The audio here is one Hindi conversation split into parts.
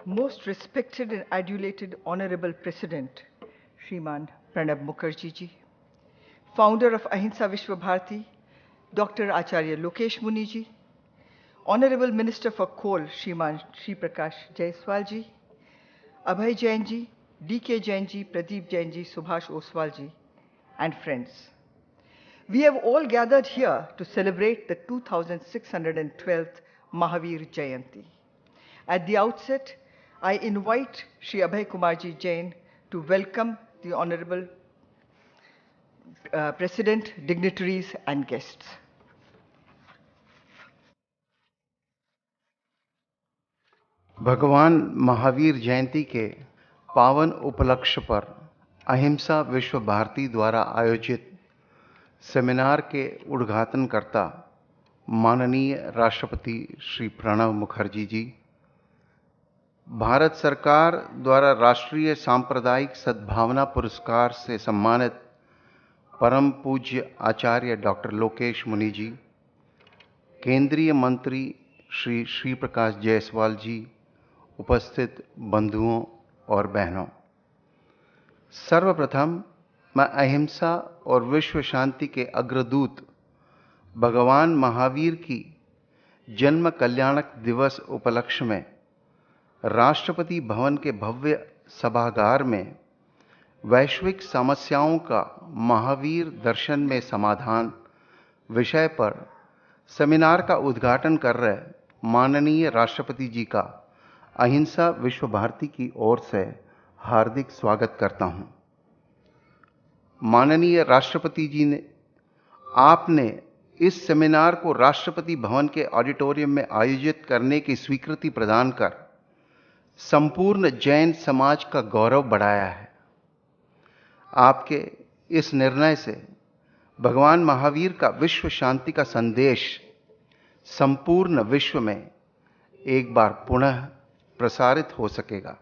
Most respected and adulated Honorable President, Shriman Pranab Mukherjee ji, founder of Ahimsa Vishwa Bharati, Dr. Acharya Lokesh Muni ji, Honorable Minister for Coal, Shriman Shri Prakash Jaiswal ji, Abhay Jain ji, D.K. Jain ji, Pradeep Jain ji, Subhash Oswal ji, and friends. We have all gathered here to celebrate the 2612th Mahavir Jayanti. At the outset, I invite Shri Abhay Kumarji Jain to welcome the Honorable President, dignitaries, and guests. भगवान महावीर जयंती के पावन उपलक्ष्य पर अहिंसा विश्व भारती द्वारा आयोजित सेमिनार के उद्घाटनकर्ता माननीय राष्ट्रपति श्री प्रणब मुखर्जी जी, भारत सरकार द्वारा राष्ट्रीय सांप्रदायिक सद्भावना पुरस्कार से सम्मानित परम पूज्य आचार्य डॉक्टर लोकेश मुनि जी, केंद्रीय मंत्री श्री श्री प्रकाश जायसवाल जी, उपस्थित बंधुओं और बहनों, सर्वप्रथम मैं अहिंसा और विश्व शांति के अग्रदूत भगवान महावीर की जन्म कल्याणक दिवस उपलक्ष्य में राष्ट्रपति भवन के भव्य सभागार में वैश्विक समस्याओं का महावीर दर्शन में समाधान विषय पर सेमिनार का उद्घाटन कर रहे माननीय राष्ट्रपति जी का अहिंसा विश्व भारती की ओर से हार्दिक स्वागत करता हूं। माननीय राष्ट्रपति जी ने आपने इस सेमिनार को राष्ट्रपति भवन के ऑडिटोरियम में आयोजित करने की स्वीकृति प्रदान कर संपूर्ण जैन समाज का गौरव बढ़ाया है। आपके इस निर्णय से भगवान महावीर का विश्व शांति का संदेश संपूर्ण विश्व में एक बार पुनः प्रसारित हो सकेगा।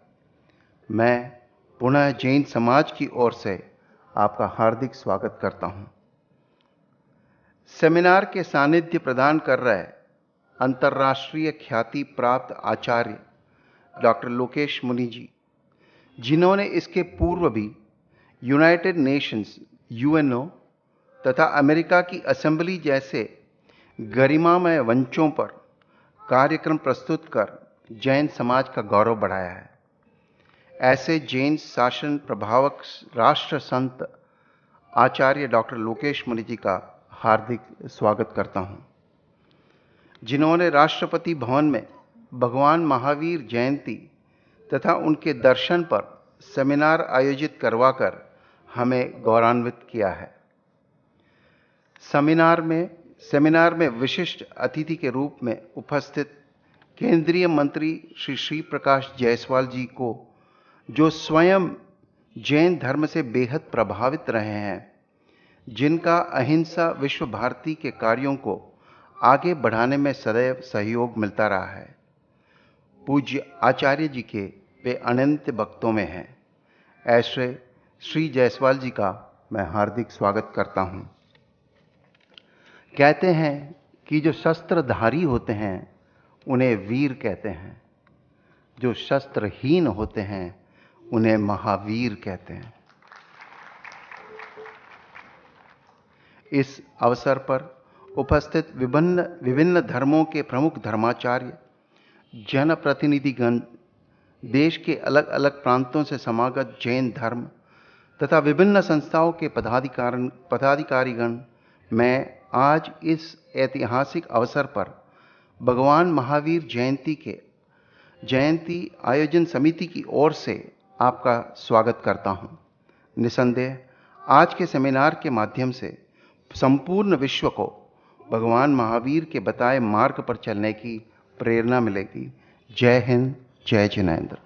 मैं पुनः जैन समाज की ओर से आपका हार्दिक स्वागत करता हूं। सेमिनार के सानिध्य प्रदान कर रहे अंतर्राष्ट्रीय ख्याति प्राप्त आचार्य डॉक्टर लोकेश मुनि जी, जिन्होंने इसके पूर्व भी यूनाइटेड नेशंस यूएनओ तथा अमेरिका की असेंबली जैसे गरिमामय मंचों पर कार्यक्रम प्रस्तुत कर जैन समाज का गौरव बढ़ाया है। ऐसे जैन शासन प्रभावक राष्ट्र संत आचार्य डॉक्टर लोकेश मुनि जी का हार्दिक स्वागत करता हूं, जिन्होंने राष्ट्रपति भवन में भगवान महावीर जयंती तथा उनके दर्शन पर सेमिनार आयोजित करवाकर हमें गौरवान्वित किया है। सेमिनार में विशिष्ट अतिथि के रूप में उपस्थित केंद्रीय मंत्री श्री श्री प्रकाश जायसवाल जी को, जो स्वयं जैन धर्म से बेहद प्रभावित रहे हैं, जिनका अहिंसा विश्व भारती के कार्यों को आगे बढ़ाने में सदैव सहयोग मिलता रहा है, पूज्य आचार्य जी के वे अनंत भक्तों में हैं। ऐसे श्री जायसवाल जी का मैं हार्दिक स्वागत करता हूं। कहते हैं कि जो शस्त्रधारी होते हैं उन्हें वीर कहते हैं, जो शस्त्रहीन होते हैं उन्हें महावीर कहते हैं। इस अवसर पर उपस्थित विभिन्न धर्मों के प्रमुख धर्माचार्य, जनप्रतिनिधिगण, देश के अलग अलग प्रांतों से समागत जैन धर्म तथा विभिन्न संस्थाओं के पदाधिकारीगण, मैं आज इस ऐतिहासिक अवसर पर भगवान महावीर जयंती आयोजन समिति की ओर से आपका स्वागत करता हूं। निसंदेह आज के सेमिनार के माध्यम से संपूर्ण विश्व को भगवान महावीर के बताए मार्ग पर चलने की प्रेरणा मिलेगी। जय हिंद, जय Jinendra.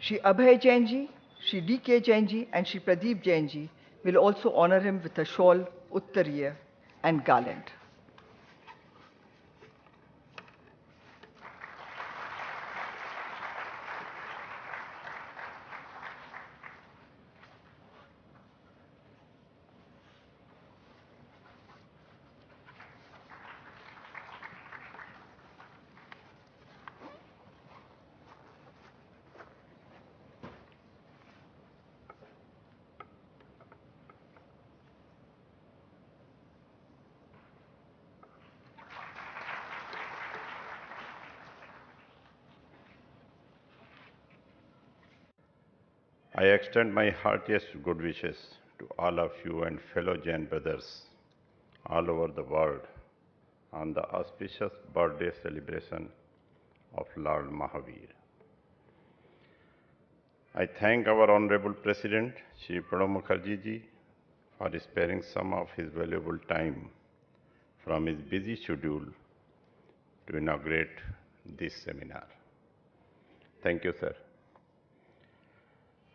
Shri Abhay Jain ji, Shri D.K. Jain ji, and Shri Pradeep Jain ji will also honor him with a shawl, uttariya, and garland. I extend my heartiest good wishes to all of you and fellow Jain brothers all over the world on the auspicious birthday celebration of Lord Mahavir. I thank our Honorable President, Shri Pranab Mukherjee ji, for sparing some of his valuable time from his busy schedule to inaugurate this seminar. Thank you, sir.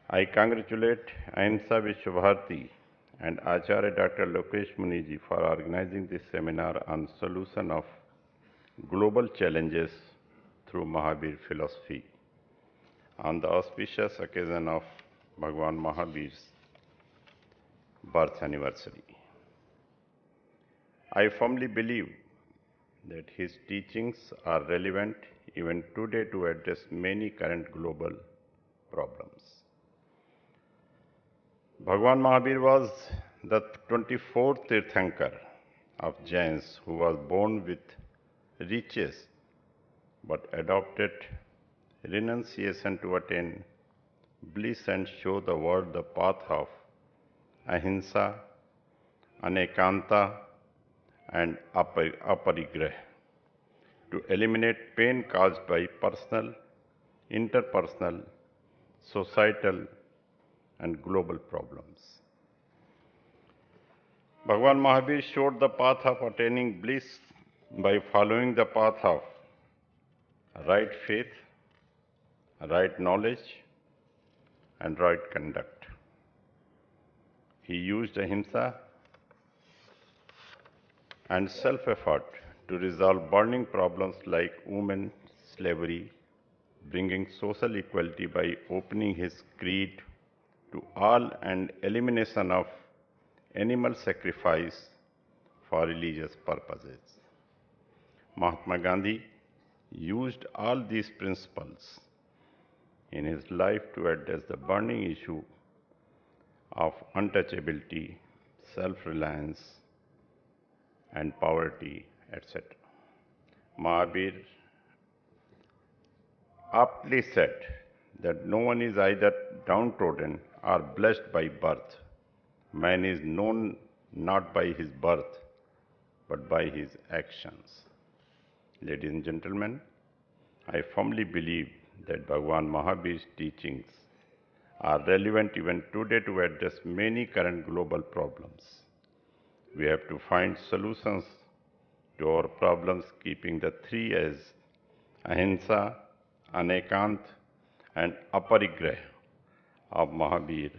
I congratulate Ahimsa Vishwabharati and Acharya Dr. Lokesh Muniji for organizing this seminar on solution of global challenges through Mahavir philosophy on the auspicious occasion of Bhagwan Mahavir's birth anniversary. I firmly believe that his teachings are relevant even today to address many current global problems. Bhagwan Mahavir was the 24th Tirthankar of Jains who was born with riches but adopted renunciation to attain bliss and show the world the path of ahimsa, anekanta, and aparigraha to eliminate pain caused by personal, interpersonal, societal, and global problems. Bhagwan Mahavir showed the path of attaining bliss by following the path of right faith, right knowledge, and right conduct. He used ahimsa and self-effort to resolve burning problems like women slavery, bringing social equality by opening his creed to all and elimination of animal sacrifice for religious purposes. Mahatma Gandhi used all these principles in his life to address the burning issue of untouchability, self-reliance, and poverty, etc. Mahavir aptly said that no one is either downtrodden or blessed by birth. Man is known not by his birth, but by his actions. Ladies and gentlemen, I firmly believe that Bhagwan Mahavir's teachings are relevant even today to address many current global problems. We have to find solutions to our problems, keeping the three A's, ahimsa, anekant, and aparigraha of Mahavir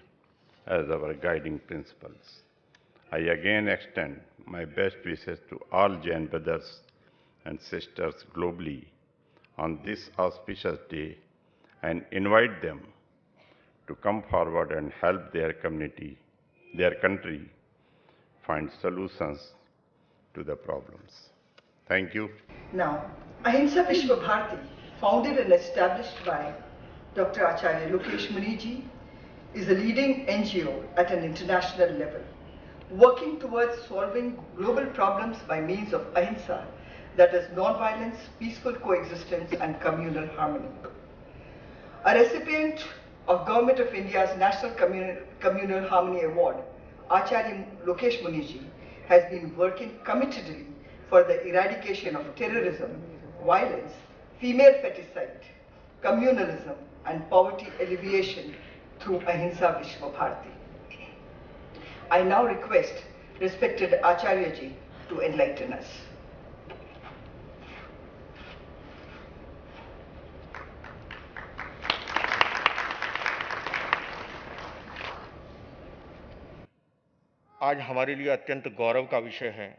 as our guiding principles. I again extend my best wishes to all Jain brothers and sisters globally on this auspicious day and invite them to come forward and help their community, their country, find solutions to the problems. Thank you. Now, Ahimsa Vishwabharati, founded and established by Dr. Acharya Lokesh Muniji, is a leading NGO at an international level, working towards solving global problems by means of ahimsa, that is non-violence, peaceful coexistence, and communal harmony. A recipient of Government of India's National Communal Harmony Award, Acharya Lokesh Muniji has been working committedly for the eradication of terrorism, violence, female feticide, communalism, and poverty alleviation through Ahimsa Vishwabharati. I now request respected Acharya ji to enlighten us. आज हमारे लिए अत्यंत गौरव का विषय है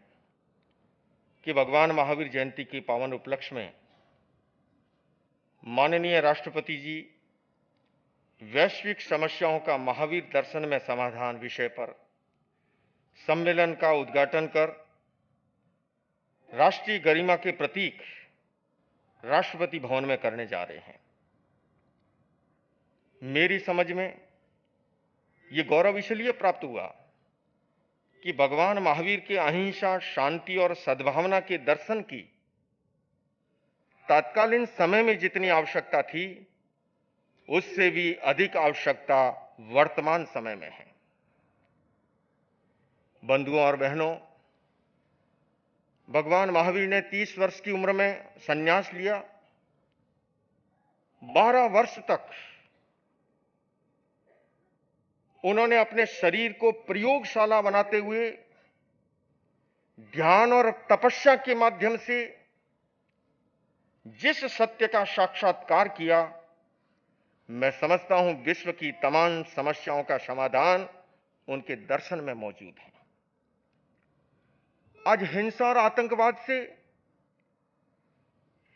कि भगवान महावीर जयंती के पावन उपलक्ष्य में माननीय राष्ट्रपति जी वैश्विक समस्याओं का महावीर दर्शन में समाधान विषय पर सम्मेलन का उद्घाटन कर राष्ट्रीय गरिमा के प्रतीक राष्ट्रपति भवन में करने जा रहे हैं। मेरी समझ में ये गौरव इसलिए प्राप्त हुआ कि भगवान महावीर के अहिंसा, शांति और सद्भावना के दर्शन की तत्कालीन समय में जितनी आवश्यकता थी, उससे भी अधिक आवश्यकता वर्तमान समय में है। बंधुओं और बहनों, भगवान महावीर ने 30 वर्ष की उम्र में संन्यास लिया। 12 वर्ष तक उन्होंने अपने शरीर को प्रयोगशाला बनाते हुए ध्यान और तपस्या के माध्यम से जिस सत्य का साक्षात्कार किया, मैं समझता हूं विश्व की तमाम समस्याओं का समाधान उनके दर्शन में मौजूद है। आज हिंसा और आतंकवाद से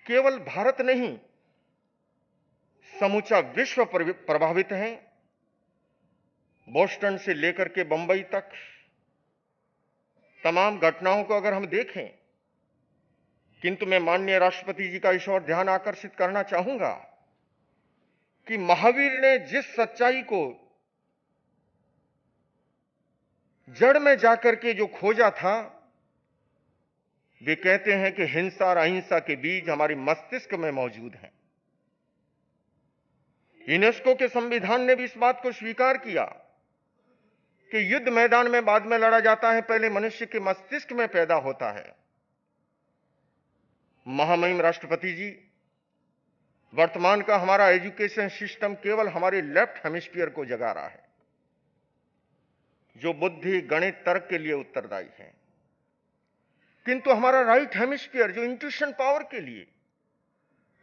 केवल भारत नहीं, समूचा विश्व प्रभावित है। बोस्टन से लेकर के बंबई तक तमाम घटनाओं को अगर हम देखें, किंतु मैं माननीय राष्ट्रपति जी का इस ओर ध्यान आकर्षित करना चाहूंगा कि महावीर ने जिस सच्चाई को जड़ में जाकर के जो खोजा था, वे कहते हैं कि हिंसा और अहिंसा के बीज हमारी मस्तिष्क में मौजूद हैं। यूनेस्को के संविधान ने भी इस बात को स्वीकार किया कि युद्ध मैदान में बाद में लड़ा जाता है, पहले मनुष्य के मस्तिष्क में पैदा होता है। महामहिम राष्ट्रपति जी, वर्तमान का हमारा एजुकेशन सिस्टम केवल हमारे लेफ्ट हेमिस्फीयर को जगा रहा है, जो बुद्धि, गणित, तर्क के लिए उत्तरदायी है, किंतु हमारा राइट हेमिस्फीयर जो इंट्यूशन पावर के लिए,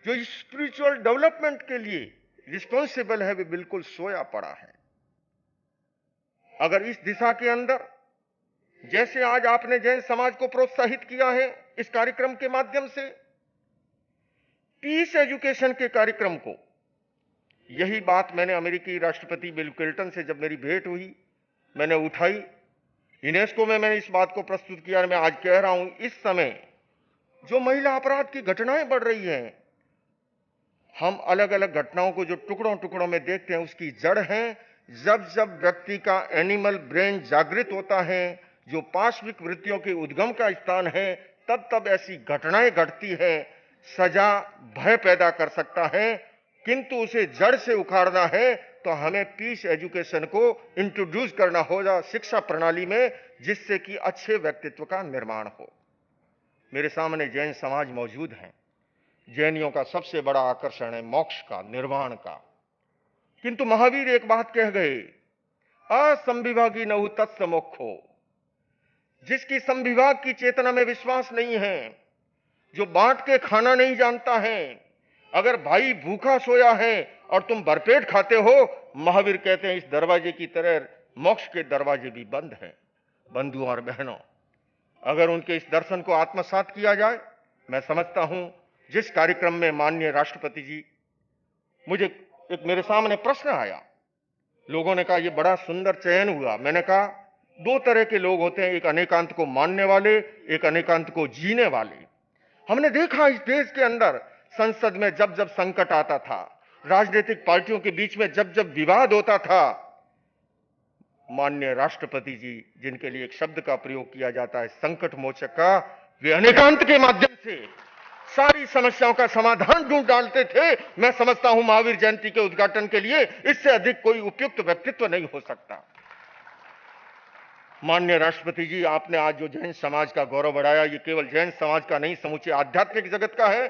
जो स्पिरिचुअल डेवलपमेंट के लिए रिस्पॉन्सिबल है, वे बिल्कुल सोया पड़ा है। अगर इस दिशा के अंदर, जैसे आज आपने जैन समाज को प्रोत्साहित किया है इस कार्यक्रम के माध्यम से, पीस एजुकेशन के कार्यक्रम को, यही बात मैंने अमेरिकी राष्ट्रपति बिल क्लिंटन से जब मेरी भेंट हुई, मैंने उठाई। यूनेस्को में मैंने इस बात को प्रस्तुत किया और मैं आज कह रहा हूं, इस समय जो महिला अपराध की घटनाएं बढ़ रही हैं, हम अलग अलग घटनाओं को जो टुकड़ों टुकड़ों में देखते हैं, उसकी जड़ है जब जब व्यक्ति का एनिमल ब्रेन जागृत होता है, जो पाशविक वृत्तियों के उद्गम का स्थान है, तब तब ऐसी घटनाएं घटती है। सजा भय पैदा कर सकता है, किंतु उसे जड़ से उखाड़ना है तो हमें पीस एजुकेशन को इंट्रोड्यूस करना होगा शिक्षा प्रणाली में, जिससे कि अच्छे व्यक्तित्व का निर्माण हो। मेरे सामने जैन समाज मौजूद है। जैनियों का सबसे बड़ा आकर्षण है मोक्ष का, निर्वाण का, किंतु महावीर एक बात कह गए, असंविभागी नहु तत्स मोक्षो। जिसकी संविभाग की चेतना में विश्वास नहीं है, जो बांट के खाना नहीं जानता है, अगर भाई भूखा सोया है और तुम भरपेट खाते हो, महावीर कहते हैं इस दरवाजे की तरह मोक्ष के दरवाजे भी बंद हैं। बंधुओं और बहनों, अगर उनके इस दर्शन को आत्मसात किया जाए, मैं समझता हूं जिस कार्यक्रम में माननीय राष्ट्रपति जी, मुझे एक मेरे सामने प्रश्न आया, लोगों ने कहा ये बड़ा सुंदर चयन हुआ। मैंने कहा दो तरह के लोग होते हैं, एक अनेकांत को मानने वाले, एक अनेकांत को जीने वाले। हमने देखा इस देश के अंदर संसद में जब जब संकट आता था, राजनीतिक पार्टियों के बीच में जब जब विवाद होता था, माननीय राष्ट्रपति जी, जिनके लिए एक शब्द का प्रयोग किया जाता है संकट मोचक का, वे अनेकांत के माध्यम से सारी समस्याओं का समाधान ढूंढ डालते थे। मैं समझता हूं महावीर जयंती के उद्घाटन के लिए इससे अधिक कोई उपयुक्त व्यक्तित्व नहीं हो सकता। माननीय राष्ट्रपति जी, आपने आज जो जैन समाज का गौरव बढ़ाया, ये केवल जैन समाज का नहीं, समूचे आध्यात्मिक जगत का है।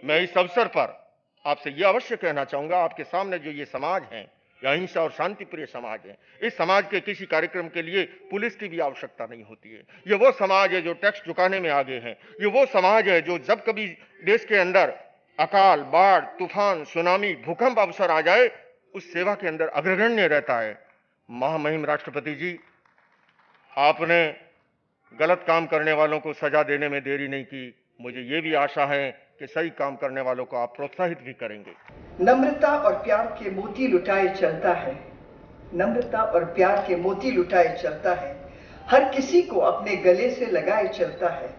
मैं इस अवसर पर आपसे यह अवश्य कहना चाहूंगा, आपके सामने जो ये समाज है, यह अहिंसा और शांति प्रिय समाज है। इस समाज के किसी कार्यक्रम के लिए पुलिस की भी आवश्यकता नहीं होती है। ये वो समाज है जो टैक्स चुकाने में आगे है। ये वो समाज है जो जब कभी देश के अंदर अकाल, बाढ़, तूफान, सुनामी, भूकंप अवसर आ जाए, उस सेवा के अंदर अग्रगण्य रहता है। महामहिम राष्ट्रपति जी, आपने गलत काम करने वालों को सजा देने में देरी नहीं की। मुझे ये भी आशा है कि सही काम करने वालों को आप प्रोत्साहित भी करेंगे। नम्रता और प्यार के मोती लुटाए चलता है, नम्रता और प्यार के मोती लुटाए चलता है, हर किसी को अपने गले से लगाए चलता है।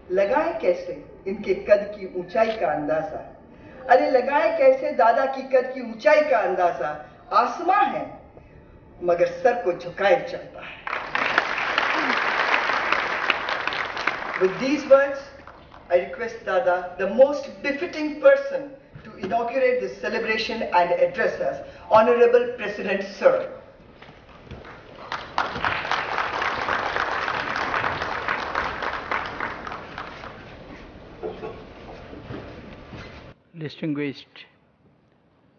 लगाए कैसे इनके कद की ऊंचाई का अंदाजा, अरे लगाए कैसे दादा की कद की ऊंचाई का अंदाजा। आसमां है मगर सर को झुकाए चलता है। With these words, I request Dada, the most befitting person, to inaugurate this celebration and address us. Honorable President Sir. distinguished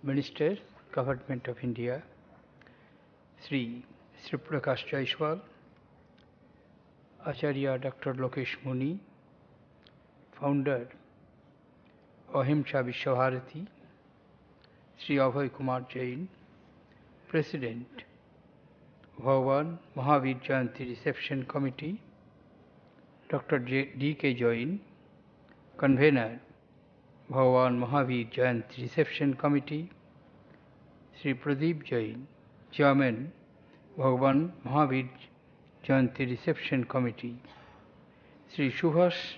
Minister, Government of India, Sri Prakash Jaiswal, Acharya Dr. Lokesh Muni, Founder, Ahimsa Vishwabharati, Sri Abhay Kumar Jain, President, Bhagwan Mahavir Jayanti Reception Committee, Dr. D.K. Jain, Convener, Bhagwan Mahavir Jayanti Reception Committee, Sri Pradeep Jain, Chairman, Bhagwan Mahavir Jayanti Reception Committee, Sri Subhash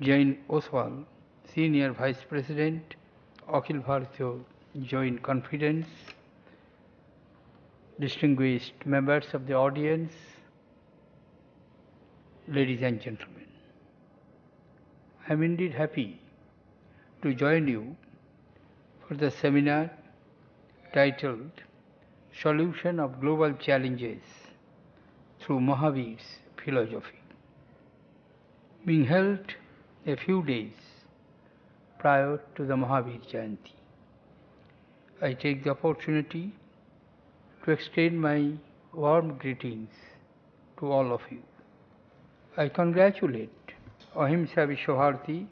Jain Oswal, Senior Vice President, Akhil Bharatiya Jain Confidence, distinguished members of the audience, ladies and gentlemen. I am indeed happy to join you for the seminar titled Solution of Global Challenges through Mahavir's Philosophy, being held a few days prior to the Mahavir Jayanti. I take the opportunity to extend my warm greetings to all of you. I congratulate Ahimsa Vishwabharati